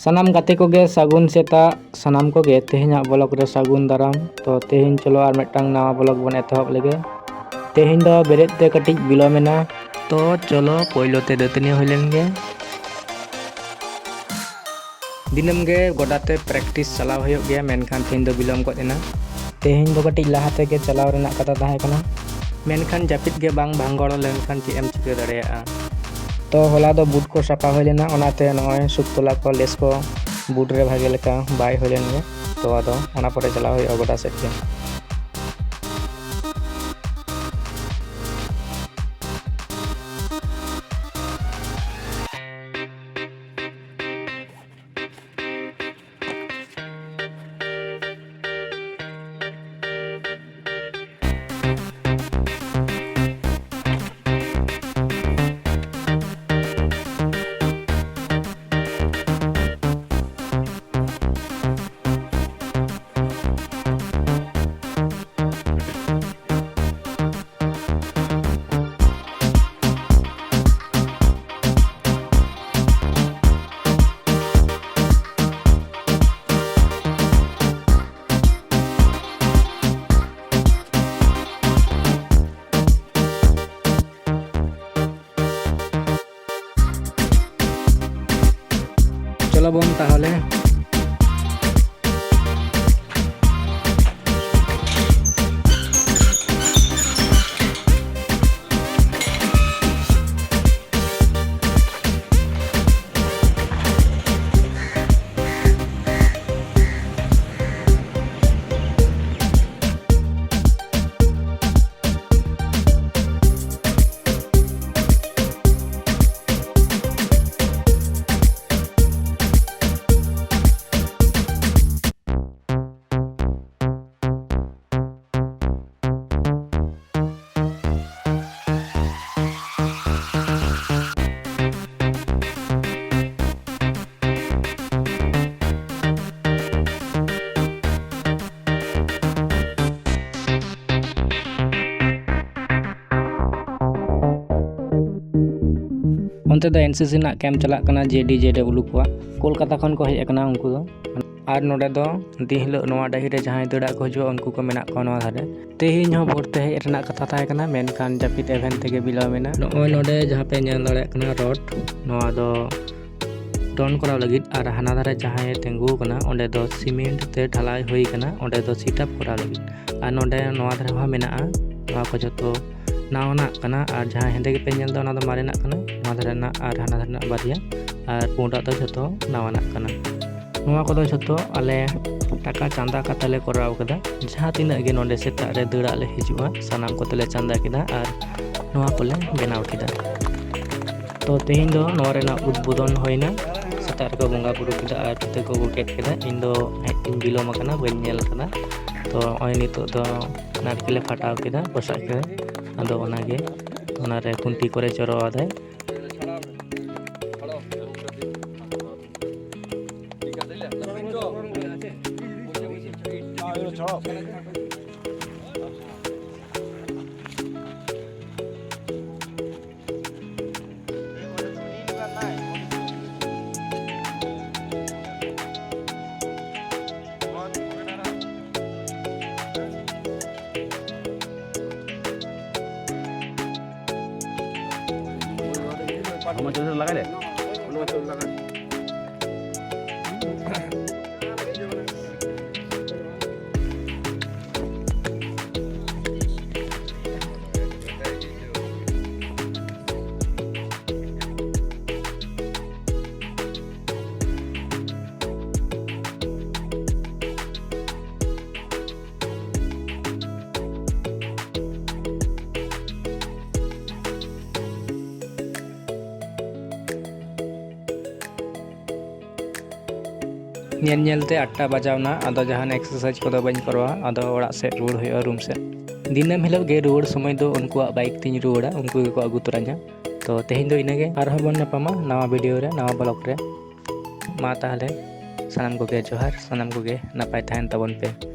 सानाम गाते को गे सागुन सेता सानाम को गे तेहें ब्लॉग रे सागुन दाराम। तो तेहें चलो और मिट्टांग नवा ब्लॉग बन एतहब लगे। तेहें दो बेरेद ते कटिज बिलोमेना। तो चलो पोइलो ते दतनी होइलेन गे। दिनम गे गोडाते प्रैक्टिस चलाव होयोग गया मेनखान तेहें दो बिलोम गद एना। तेहें दो कटिज लाहाते गे चलाव रेनाक कथा ताहे कना मेनखान जापिद गे बांग भांगड़ लेनखान चे एम चिका दाड़ेयागा। तो होला दो बूट को साफा हो लेना ओनाते नय सुकतला को लेस को बूट रे भागे लेका बाय हो लेन गे। तो आदो ओना परे चलाव होय गोडा सेट गे। चलो बोन ताहले उनते दो एनसीसी ना कैम्प चला कना जेडी जेडब्ल्यू को कोलकाता खन को हेज कना उनको दो आर नोडे दो दिहिलो नोआ डाही रे जहां दड़ा को हजो उनको को मेना को नोआ धारे तेहिं हो भोरते हेज रेना कथा ताहे कना मेनखान जापित इवेंट तेगे बिलाव मेना नोय नोडे जहां पे नेल दाड़े कना रोड नोआ दो टोन कराव लगित आर हाना धारे जहां तेंगु कना ओंडे दो सीमेंट ते ढलाई होई कना ओंडे दो सीटअप कराव लगित आर नोडे नोआ धारे हो मेना नोआ को जतो नावना कना और जहां हेंदे के पे नेल दो ओना दो मारेना कना नोआ धारेना और हाना धारेना बारिया और पुंडा दो जतो नावना कना नोआ को दो जतो आले टाका चांदा कातले कराव कदा जहां तिना गे नोंडे सेता रे दड़ा ले हिजुआ सानाम को तले चांदा किदा और नोआ कोले बेनाव किदा। तो तेहिं दो नोआ रेना उद्बोधन होइना सेता रे को बंगा बुरु किदा और तुते को गेट किदा इन दो हेटिन बिलोम कना बइन नेल कदा। तो ओय नितो दो नारकेले फाटाव किदा पोसा के आदो ओनागे ओनारे कुंती करे चरो आदाय लगा दे नेलते 8टा बजावना आदो जहान एक्सरसाइज को बन करवा आदो ओड़ा से रुड़ हो रूम से दिनम हिलो गे रुड़ समय दो उनको बाइक तीन रुड़ा उनको को अगू तराኛ। तो तेहिं दो इनगे आर बन नापामा नवा वीडियो रे नवा ब्लॉग रे मा ताहले सानाम को गे जोहार सानाम को गे नापाय ताहन तबन पे।